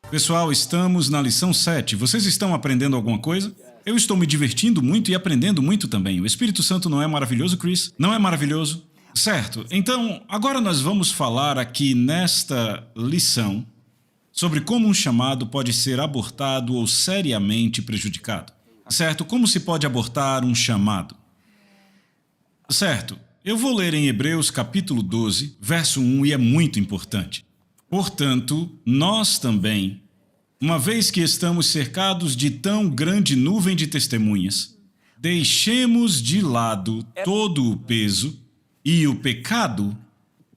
Pessoal, estamos na lição 7. Vocês estão aprendendo alguma coisa? Eu estou me divertindo muito e aprendendo muito também. O Espírito Santo não é maravilhoso, Chris? Não é maravilhoso? Certo. Então, agora nós vamos falar aqui nesta lição sobre como um chamado pode ser abortado ou seriamente prejudicado. Certo? Como se pode abortar um chamado? Certo. Eu vou ler em Hebreus capítulo 12, verso 1, e é muito importante. Portanto, nós também, uma vez que estamos cercados de tão grande nuvem de testemunhas, deixemos de lado todo o peso e o pecado,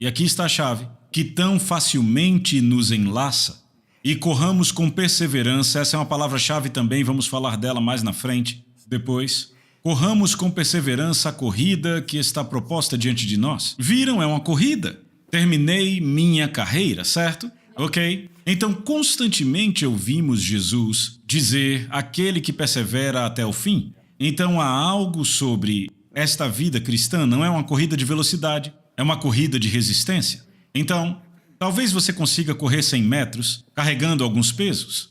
e aqui está a chave, que tão facilmente nos enlaça, e corramos com perseverança. Essa é uma palavra-chave também, vamos falar dela mais na frente, depois. Corramos com perseverança a corrida que está proposta diante de nós. Viram? É uma corrida. Terminei minha carreira, certo? Ok? Então, constantemente ouvimos Jesus dizer aquele que persevera até o fim. Então, há algo sobre esta vida cristã, não é uma corrida de velocidade, é uma corrida de resistência. Então, talvez você consiga correr 100 metros carregando alguns pesos,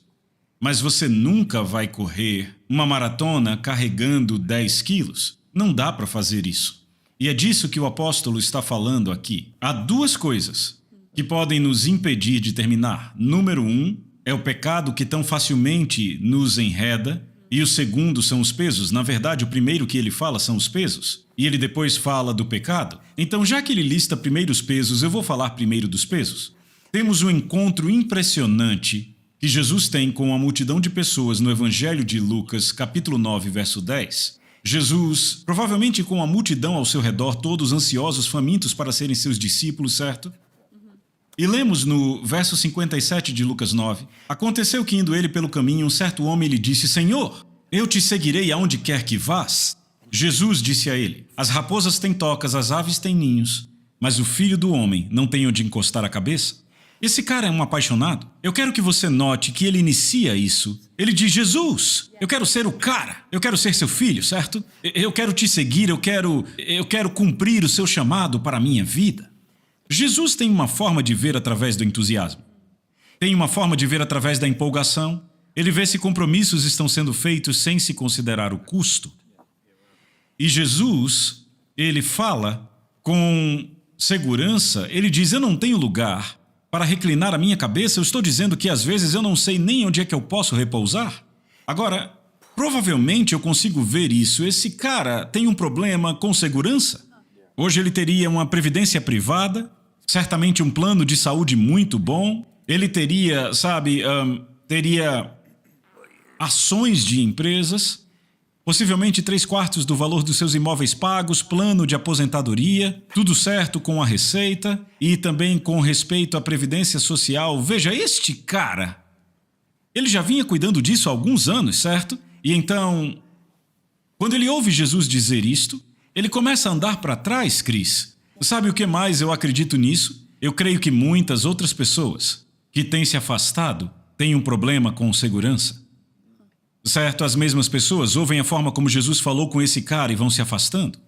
mas você nunca vai correr uma maratona carregando 10 quilos. Não dá para fazer isso. E é disso que o apóstolo está falando aqui. Há duas coisas que podem nos impedir de terminar. Número 1 é o pecado que tão facilmente nos enreda, e o segundo são os pesos. Na verdade, o primeiro que ele fala são os pesos, e ele depois fala do pecado. Então, já que ele lista primeiro os pesos, eu vou falar primeiro dos pesos. Temos um encontro impressionante que Jesus tem com a multidão de pessoas no Evangelho de Lucas, capítulo 9, verso 10. Jesus, provavelmente com a multidão ao seu redor, todos ansiosos, famintos para serem seus discípulos, certo? E lemos no verso 57 de Lucas 9, aconteceu que indo ele pelo caminho, um certo homem lhe disse, Senhor, eu te seguirei aonde quer que vás. Jesus disse a ele, as raposas têm tocas, as aves têm ninhos, mas o filho do homem não tem onde encostar a cabeça. Esse cara é um apaixonado. Eu quero que você note que ele inicia isso. Ele diz, Jesus, eu quero ser o cara. Eu quero ser seu filho, certo? Eu quero te seguir, eu quero cumprir o seu chamado para a minha vida. Jesus tem uma forma de ver através do entusiasmo. Tem uma forma de ver através da empolgação. Ele vê se compromissos estão sendo feitos sem se considerar o custo. E Jesus, ele fala com segurança, ele diz, eu não tenho lugar para reclinar a minha cabeça. Eu estou dizendo que às vezes eu não sei nem onde é que eu posso repousar. Agora, provavelmente eu consigo ver isso. Esse cara tem um problema com segurança. Hoje ele teria uma previdência privada, certamente um plano de saúde muito bom. Ele teria, teria ações de empresas, possivelmente 3/4 do valor dos seus imóveis pagos, plano de aposentadoria, tudo certo com a receita e também com respeito à previdência social. Veja, este cara, ele já vinha cuidando disso há alguns anos, certo? E então, quando ele ouve Jesus dizer isto, ele começa a andar para trás, Chris. Sabe o que mais eu acredito nisso? Eu creio que muitas outras pessoas que têm se afastado têm um problema com segurança. Certo, as mesmas pessoas ouvem a forma como Jesus falou com esse cara e vão se afastando.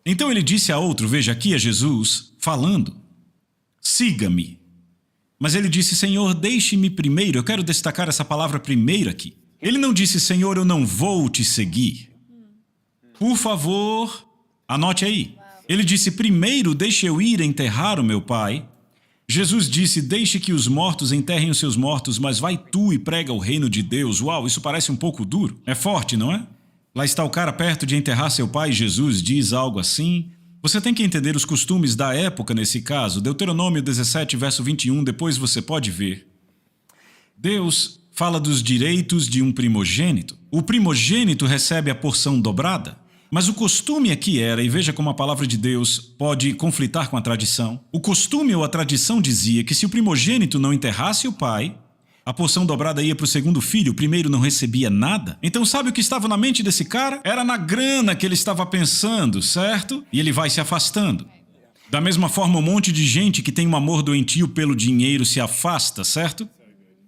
Então ele disse a outro, veja, aqui é Jesus falando, siga-me. Mas ele disse, Senhor, deixe-me primeiro, eu quero destacar essa palavra primeiro aqui. Ele não disse, Senhor, eu não vou te seguir. Por favor, anote aí. Ele disse, primeiro deixe eu ir enterrar o meu pai. Jesus disse, deixe que os mortos enterrem os seus mortos, mas vai tu e prega o reino de Deus. Uau, isso parece um pouco duro. É forte, não é? Lá está o cara perto de enterrar seu pai e Jesus diz algo assim. Você tem que entender os costumes da época nesse caso. Deuteronômio 17, verso 21, depois você pode ver. Deus fala dos direitos de um primogênito. O primogênito recebe a porção dobrada. Mas o costume aqui era, e veja como a palavra de Deus pode conflitar com a tradição, o costume ou a tradição dizia que se o primogênito não enterrasse o pai, a porção dobrada ia para o segundo filho, o primeiro não recebia nada. Então sabe o que estava na mente desse cara? Era na grana que ele estava pensando, certo? E ele vai se afastando. Da mesma forma, um monte de gente que tem um amor doentio pelo dinheiro se afasta, certo?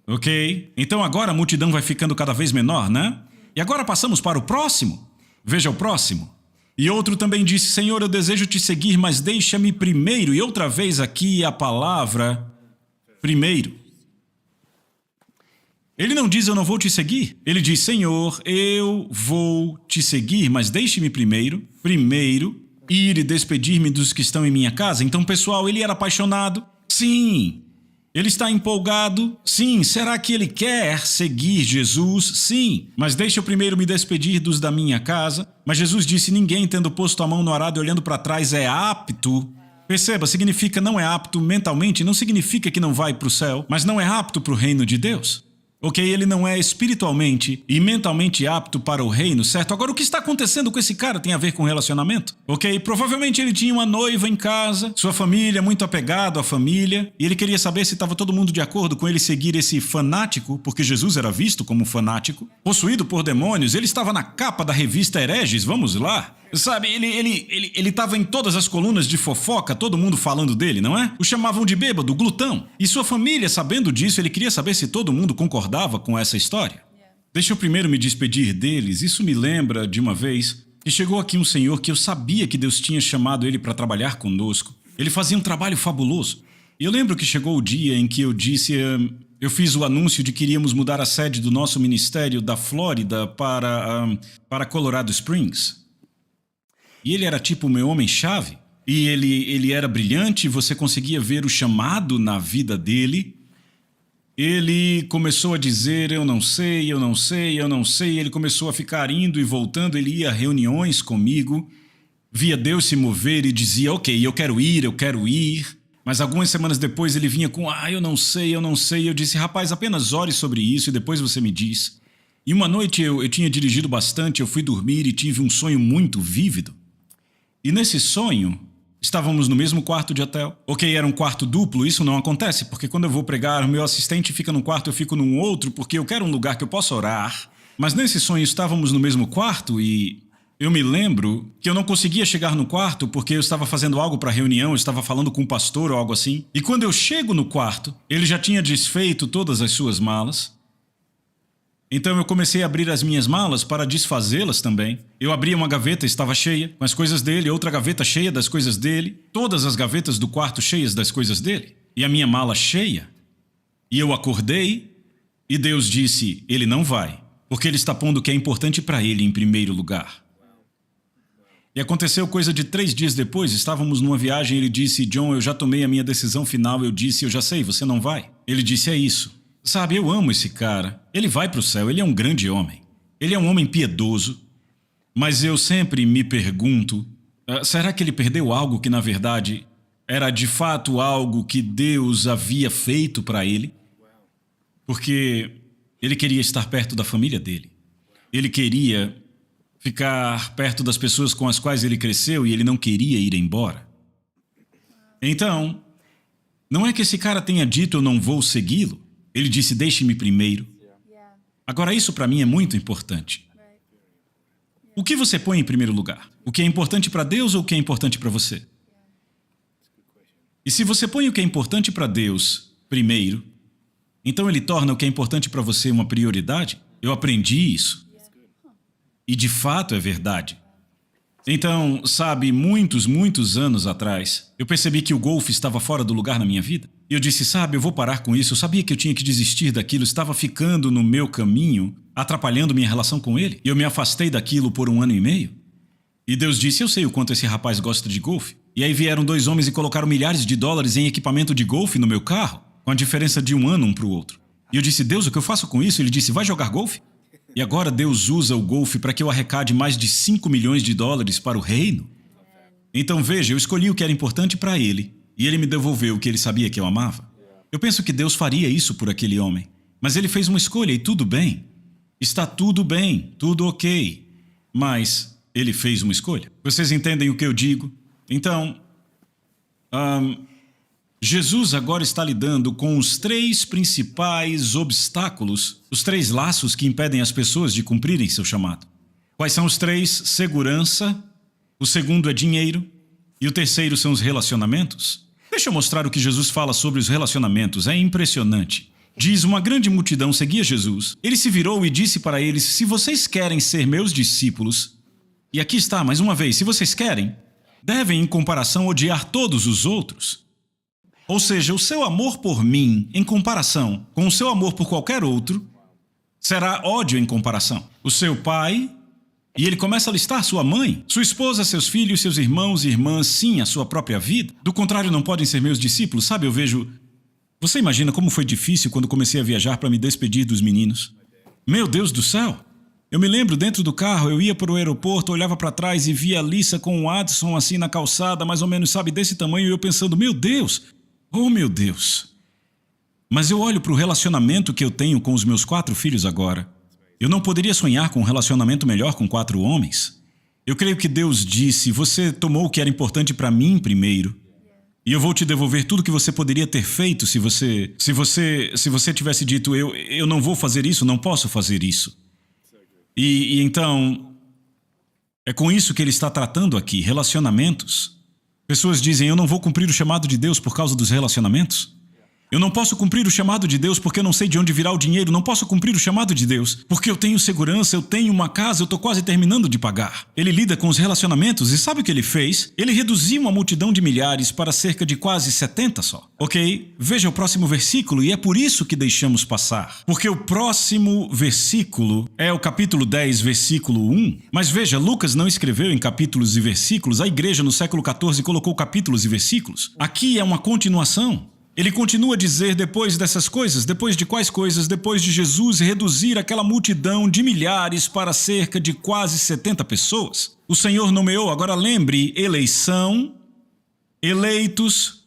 Ok? Então agora a multidão vai ficando cada vez menor, né? E agora passamos para o próximo. Veja o próximo. E outro também disse: Senhor, eu desejo te seguir, mas deixa-me primeiro. E outra vez aqui a palavra primeiro. Ele não diz: eu não vou te seguir. Ele diz: Senhor, eu vou te seguir, mas deixe-me primeiro ir e despedir-me dos que estão em minha casa. Então, pessoal, ele era apaixonado? Sim. Ele está empolgado? Sim. Será que ele quer seguir Jesus? Sim. Mas deixa eu primeiro me despedir dos da minha casa. Mas Jesus disse: ninguém, tendo posto a mão no arado e olhando para trás, é apto. Perceba, significa não é apto mentalmente, não significa que não vai para o céu, mas não é apto para o reino de Deus. Ok, ele não é espiritualmente e mentalmente apto para o reino, certo? Agora, o que está acontecendo com esse cara tem a ver com relacionamento? Ok, provavelmente ele tinha uma noiva em casa, sua família, muito apegado à família, e ele queria saber se estava todo mundo de acordo com ele seguir esse fanático, porque Jesus era visto como fanático, possuído por demônios. Ele estava na capa da revista Hereges, vamos lá. Sabe, ele estava em todas as colunas de fofoca, todo mundo falando dele, não é? O chamavam de bêbado, glutão. E sua família, sabendo disso, ele queria saber se todo mundo concordava com essa história. Deixa eu primeiro me despedir deles. Isso me lembra de uma vez que chegou aqui um senhor que eu sabia que Deus tinha chamado ele para trabalhar conosco. Ele fazia um trabalho fabuloso. E eu lembro que chegou o dia em que eu disse... Eu fiz o anúncio de que iríamos mudar a sede do nosso ministério da Flórida para Colorado Springs. E ele era tipo o meu homem-chave. E ele era brilhante, você conseguia ver o chamado na vida dele. Ele começou a dizer: eu não sei, eu não sei, eu não sei. Ele começou a ficar indo e voltando, ele ia a reuniões comigo, via Deus se mover e dizia: ok, eu quero ir. Mas algumas semanas depois ele vinha com: eu não sei, eu não sei. Eu disse: rapaz, apenas ore sobre isso e depois você me diz. E uma noite eu tinha dirigido bastante, eu fui dormir e tive um sonho muito vívido. E nesse sonho, estávamos no mesmo quarto de hotel. Ok, era um quarto duplo, isso não acontece, porque quando eu vou pregar, o meu assistente fica num quarto, eu fico num outro, porque eu quero um lugar que eu possa orar. Mas nesse sonho estávamos no mesmo quarto e eu me lembro que eu não conseguia chegar no quarto porque eu estava fazendo algo para a reunião, eu estava falando com um pastor ou algo assim. E quando eu chego no quarto, ele já tinha desfeito todas as suas malas. Então eu comecei a abrir as minhas malas para desfazê-las também. Eu abria uma gaveta, estava cheia com as coisas dele, outra gaveta cheia das coisas dele, todas as gavetas do quarto cheias das coisas dele, e a minha mala cheia. E eu acordei e Deus disse: ele não vai, porque ele está pondo o que é importante para ele em primeiro lugar. E aconteceu coisa de 3 dias depois, estávamos numa viagem, ele disse: John, eu já tomei a minha decisão final. Eu disse: eu já sei, você não vai. Ele disse: é isso. Sabe, eu amo esse cara. Ele vai para o céu, ele é um grande homem. Ele é um homem piedoso. Mas eu sempre me pergunto, será que ele perdeu algo que, na verdade, era de fato algo que Deus havia feito para ele? Porque ele queria estar perto da família dele. Ele queria ficar perto das pessoas com as quais ele cresceu e ele não queria ir embora. Então, não é que esse cara tenha dito: eu não vou segui-lo. Ele disse: deixe-me primeiro. Agora, isso para mim é muito importante. O que você põe em primeiro lugar? O que é importante para Deus ou o que é importante para você? E se você põe o que é importante para Deus primeiro, então ele torna o que é importante para você uma prioridade? Eu aprendi isso. E de fato é verdade. Então, sabe, muitos anos atrás, eu percebi que o golfe estava fora do lugar na minha vida. E eu disse: sabe, eu vou parar com isso. Eu sabia que eu tinha que desistir daquilo, estava ficando no meu caminho, atrapalhando minha relação com ele. E eu me afastei daquilo por 1 ano e meio. E Deus disse: eu sei o quanto esse rapaz gosta de golfe. E aí vieram 2 homens e colocaram milhares de dólares em equipamento de golfe no meu carro, com a diferença de 1 ano um para o outro. E eu disse: Deus, o que eu faço com isso? Ele disse: vai jogar golfe? E agora Deus usa o golfe para que eu arrecade mais de 5 milhões de dólares para o reino. Então veja, eu escolhi o que era importante para ele, e ele me devolveu o que ele sabia que eu amava. Eu penso que Deus faria isso por aquele homem, mas ele fez uma escolha e tudo bem. Está tudo bem, tudo ok, mas ele fez uma escolha. Vocês entendem o que eu digo? Então, Jesus agora está lidando com os 3 principais obstáculos, os 3 laços que impedem as pessoas de cumprirem seu chamado. Quais são os 3? Segurança, o segundo é dinheiro e o terceiro são os relacionamentos. Deixa eu mostrar o que Jesus fala sobre os relacionamentos, é impressionante. Diz: uma grande multidão seguia Jesus. Ele se virou e disse para eles: se vocês querem ser meus discípulos, E aqui está, mais uma vez, se vocês querem, devem, em comparação, odiar todos os outros. Ou seja, o seu amor por mim, em comparação com o seu amor por qualquer outro, será ódio em comparação. O seu pai, e ele começa a listar sua mãe, sua esposa, seus filhos, seus irmãos e irmãs, sim, a sua própria vida. Do contrário, não podem ser meus discípulos, sabe? Eu vejo... Você imagina como foi difícil quando comecei a viajar para me despedir dos meninos? Meu Deus do céu! Eu me lembro, dentro do carro, eu ia para o aeroporto, olhava para trás e via a Lisa com o Adson assim na calçada, mais ou menos, sabe, desse tamanho, e eu pensando, meu Deus! Oh, meu Deus! Mas eu olho para o relacionamento que eu tenho com os meus 4 filhos agora. Eu não poderia sonhar com um relacionamento melhor com 4 homens. Eu creio que Deus disse, você tomou o que era importante para mim primeiro. E eu vou te devolver tudo que você poderia ter feito se você tivesse dito, eu não vou fazer isso, não posso fazer isso. E então, é com isso que ele está tratando aqui, relacionamentos. Pessoas dizem, eu não vou cumprir o chamado de Deus por causa dos relacionamentos. Eu não posso cumprir o chamado de Deus porque eu não sei de onde virá o dinheiro. Não posso cumprir o chamado de Deus porque eu tenho segurança, eu tenho uma casa, eu estou quase terminando de pagar. Ele lida com os relacionamentos e sabe o que ele fez? Ele reduziu uma multidão de milhares para cerca de quase 70 só. Ok? Veja o próximo versículo e é por isso que deixamos passar. Porque o próximo versículo é o capítulo 10, versículo 1. Mas veja, Lucas não escreveu em capítulos e versículos. A igreja no século XIV colocou capítulos e versículos. Aqui é uma continuação. Ele continua a dizer depois dessas coisas, depois de quais coisas? Depois de Jesus reduzir aquela multidão de milhares para cerca de quase 70 pessoas. O Senhor nomeou, agora lembre, eleição, eleitos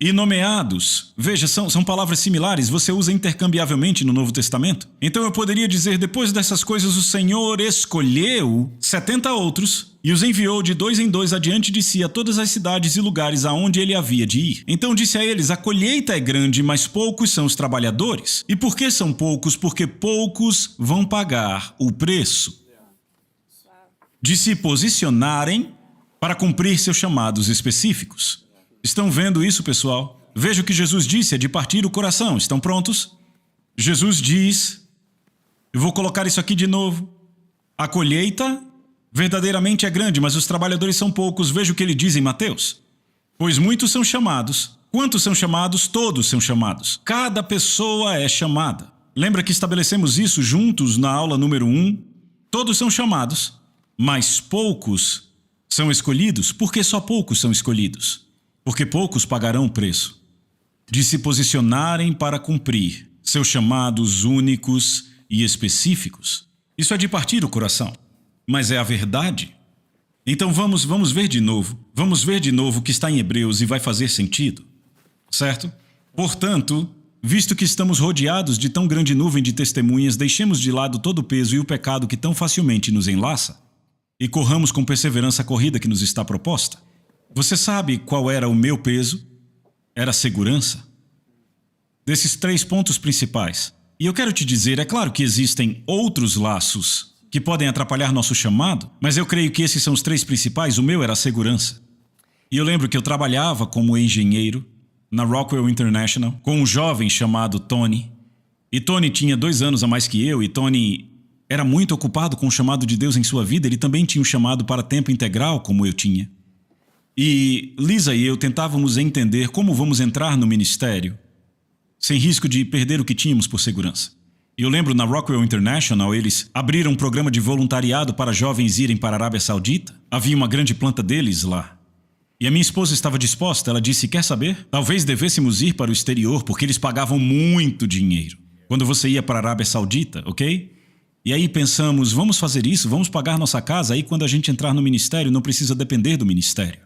e nomeados. Veja, são palavras similares, você usa intercambiavelmente no Novo Testamento. Então eu poderia dizer, depois dessas coisas, o Senhor escolheu 70 outros e os enviou de 2 em 2 adiante de si a todas as cidades e lugares aonde ele havia de ir. Então disse a eles, a colheita é grande, mas poucos são os trabalhadores. E por que são poucos? Porque poucos vão pagar o preço de se posicionarem para cumprir seus chamados específicos. Estão vendo isso, pessoal? Veja o que Jesus disse, é de partir o coração. Estão prontos? Jesus diz, eu vou colocar isso aqui de novo, a colheita verdadeiramente é grande, mas os trabalhadores são poucos. Veja o que ele diz em Mateus. Pois muitos são chamados. Quantos são chamados? Todos são chamados. Cada pessoa é chamada. Lembra que estabelecemos isso juntos na aula número 1? Todos são chamados, mas poucos são escolhidos. Por que só poucos são escolhidos? Porque poucos pagarão o preço de se posicionarem para cumprir seus chamados únicos e específicos. Isso é de partir o coração, mas é a verdade. Então vamos ver de novo. Vamos ver de novo o que está em Hebreus e vai fazer sentido, certo? Portanto, visto que estamos rodeados de tão grande nuvem de testemunhas, deixemos de lado todo o peso e o pecado que tão facilmente nos enlaça e corramos com perseverança a corrida que nos está proposta. Você sabe qual era o meu peso? Era a segurança. Desses 3 pontos principais. E eu quero te dizer, é claro que existem outros laços que podem atrapalhar nosso chamado, mas eu creio que esses são os 3 principais. O meu era a segurança. E eu lembro que eu trabalhava como engenheiro na Rockwell International com um jovem chamado Tony. E Tony tinha 2 anos a mais que eu, e Tony era muito ocupado com o chamado de Deus em sua vida. Ele também tinha um chamado para tempo integral, como eu tinha. E Lisa e eu tentávamos entender como vamos entrar no ministério sem risco de perder o que tínhamos por segurança. E eu lembro, na Rockwell International, eles abriram um programa de voluntariado para jovens irem para a Arábia Saudita. Havia uma grande planta deles lá. E a minha esposa estava disposta. Ela disse, quer saber? Talvez devêssemos ir para o exterior, porque eles pagavam muito dinheiro quando você ia para a Arábia Saudita, ok? E aí pensamos, vamos fazer isso, vamos pagar nossa casa, aí quando a gente entrar no ministério não precisa depender do ministério.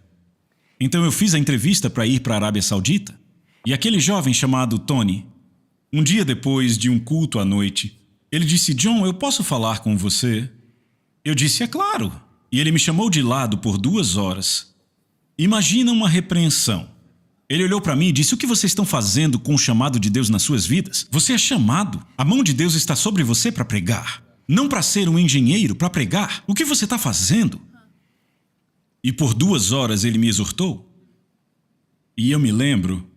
Então eu fiz a entrevista para ir para a Arábia Saudita, e aquele jovem chamado Tony, um dia depois de um culto à noite, ele disse, John, eu posso falar com você? Eu disse, é claro. E ele me chamou de lado por 2 horas. Imagina uma repreensão. Ele olhou para mim e disse, o que vocês estão fazendo com o chamado de Deus nas suas vidas? Você é chamado. A mão de Deus está sobre você para pregar. Não para ser um engenheiro, para pregar. O que você está fazendo? E por 2 horas ele me exortou. E eu me lembro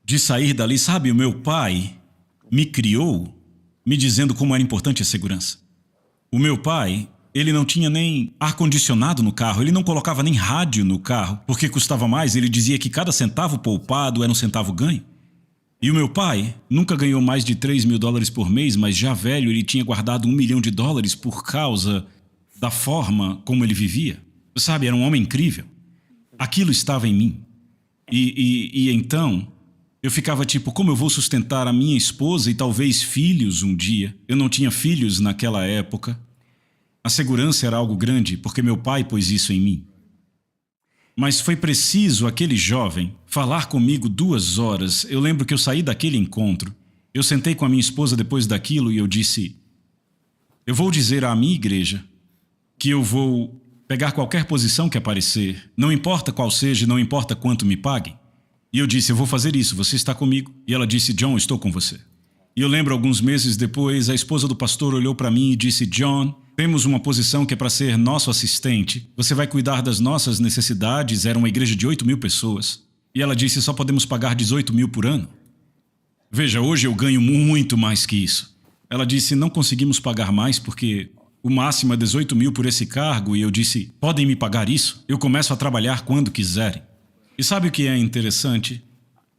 de sair dali, sabe, o meu pai me criou me dizendo como era importante a segurança. O meu pai Ele não tinha nem ar-condicionado no carro, ele não colocava nem rádio no carro, porque custava mais. Ele dizia que cada centavo poupado era um centavo ganho. E o meu pai nunca ganhou mais de $3.000 por mês, mas já velho ele tinha guardado $1 milhão por causa da forma como ele vivia. Sabe, era um homem incrível. Aquilo estava em mim. E então, eu ficava tipo, como eu vou sustentar a minha esposa e talvez filhos um dia? Eu não tinha filhos naquela época. A segurança era algo grande, porque meu pai pôs isso em mim. Mas foi preciso aquele jovem falar comigo 2 horas. Eu lembro que eu saí daquele encontro. Eu sentei com a minha esposa depois daquilo e eu disse, eu vou dizer à minha igreja que eu vou pegar qualquer posição que aparecer, não importa qual seja, não importa quanto me paguem. E eu disse, eu vou fazer isso, você está comigo? E ela disse, John, estou com você. E eu lembro alguns meses depois, a esposa do pastor olhou para mim e disse, John, temos uma posição que é para ser nosso assistente. Você vai cuidar das nossas necessidades. Era uma igreja de 8.000 pessoas. E ela disse, só podemos pagar 18.000 por ano. Veja, hoje eu ganho muito mais que isso. Ela disse, não conseguimos pagar mais porque o máximo é 18.000 por esse cargo. E eu disse, podem me pagar isso? Eu começo a trabalhar quando quiserem. E sabe o que é interessante?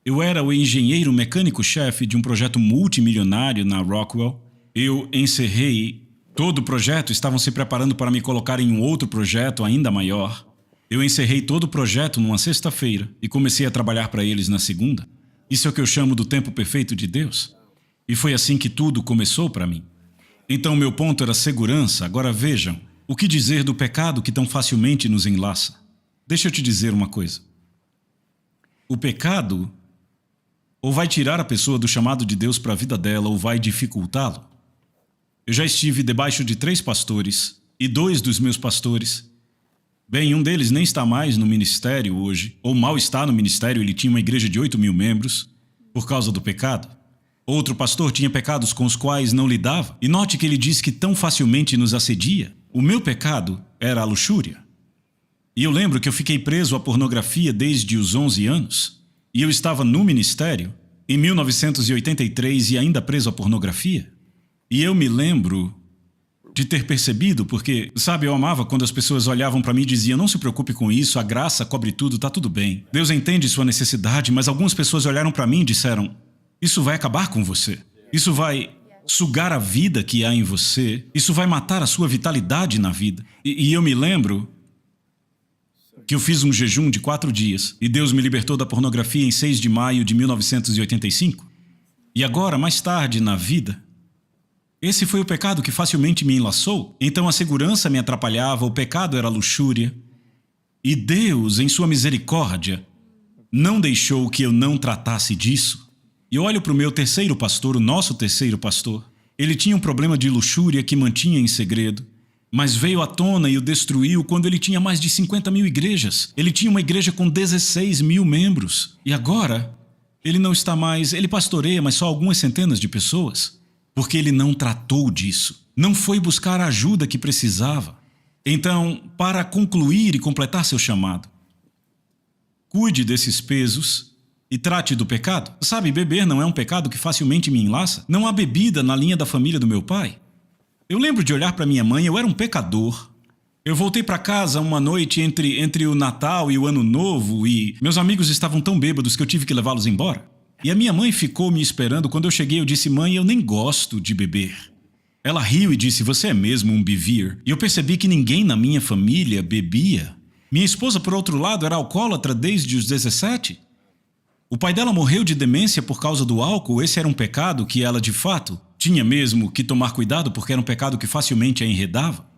Eu era o engenheiro mecânico-chefe de um projeto multimilionário na Rockwell. Eu encerrei todo o projeto, estavam se preparando para me colocar em um outro projeto ainda maior. Eu encerrei todo o projeto numa sexta-feira e comecei a trabalhar para eles na segunda. Isso é o que eu chamo do tempo perfeito de Deus. E foi assim que tudo começou para mim. Então meu ponto era segurança. Agora vejam, o que dizer do pecado que tão facilmente nos enlaça? Deixa eu te dizer uma coisa. O pecado ou vai tirar a pessoa do chamado de Deus para a vida dela ou vai dificultá-lo. Eu já estive debaixo de 3 pastores e 2 dos meus pastores. Bem, um deles nem está mais no ministério hoje, ou mal está no ministério, ele tinha uma igreja de 8.000 membros por causa do pecado. Outro pastor tinha pecados com os quais não lidava. E note que ele diz que tão facilmente nos assedia. O meu pecado era a luxúria. E eu lembro que eu fiquei preso à pornografia desde os 11 anos. E eu estava no ministério em 1983 e ainda preso à pornografia. E eu me lembro de ter percebido, porque, sabe, eu amava quando as pessoas olhavam para mim e diziam, não se preocupe com isso, a graça cobre tudo, tá tudo bem. Deus entende sua necessidade, mas algumas pessoas olharam para mim e disseram, isso vai acabar com você. Isso vai sugar a vida que há em você. Isso vai matar a sua vitalidade na vida. E eu me lembro que eu fiz um jejum de 4 dias e Deus me libertou da pornografia em 6 de maio de 1985. E agora, mais tarde na vida, esse foi o pecado que facilmente me enlaçou. Então a segurança me atrapalhava, o pecado era luxúria. E Deus, em sua misericórdia, não deixou que eu não tratasse disso. E olho para o meu terceiro pastor, o nosso terceiro pastor. Ele tinha um problema de luxúria que mantinha em segredo, mas veio à tona e o destruiu quando ele tinha mais de 50.000 igrejas. Ele tinha uma igreja com 16.000 membros. E agora, ele não está mais... Ele pastoreia, mas só algumas centenas de pessoas. Porque ele não tratou disso. Não foi buscar a ajuda que precisava. Então, para concluir e completar seu chamado, cuide desses pesos e trate do pecado. Sabe, beber não é um pecado que facilmente me enlaça. Não há bebida na linha da família do meu pai. Eu lembro de olhar para minha mãe, eu era um pecador. Eu voltei para casa uma noite entre o Natal e o Ano Novo e meus amigos estavam tão bêbados que eu tive que levá-los embora. E a minha mãe ficou me esperando. Quando eu cheguei, eu disse, mãe, eu nem gosto de beber. Ela riu e disse, você é mesmo um bevier. E eu percebi que ninguém na minha família bebia. Minha esposa, por outro lado, era alcoólatra desde os 17. O pai dela morreu de demência por causa do álcool. Esse era um pecado que ela, de fato, tinha mesmo que tomar cuidado porque era um pecado que facilmente a enredava.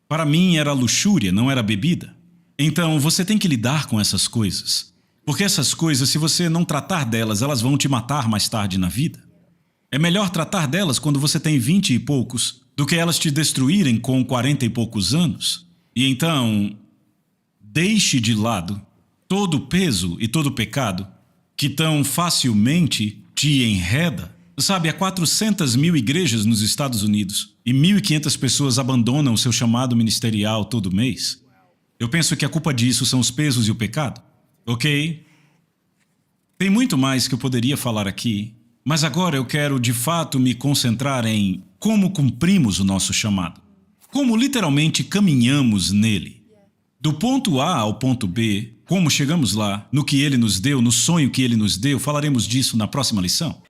Para mim era luxúria, não era bebida. Então, você tem que lidar com essas coisas. Porque essas coisas, se você não tratar delas, elas vão te matar mais tarde na vida. É melhor tratar delas quando você tem 20 e poucos, do que elas te destruírem com 40 e poucos anos. E então, deixe de lado todo o peso e todo o pecado que tão facilmente te enreda. Sabe, há 400.000 igrejas nos Estados Unidos e 1.500 pessoas abandonam o seu chamado ministerial todo mês. Eu penso que a culpa disso são os pesos e o pecado. Ok? Tem muito mais que eu poderia falar aqui, mas agora eu quero de fato me concentrar em como cumprimos o nosso chamado. como literalmente caminhamos nele. Do ponto A ao ponto B, como chegamos lá, no que ele nos deu, no sonho que ele nos deu, falaremos disso na próxima lição.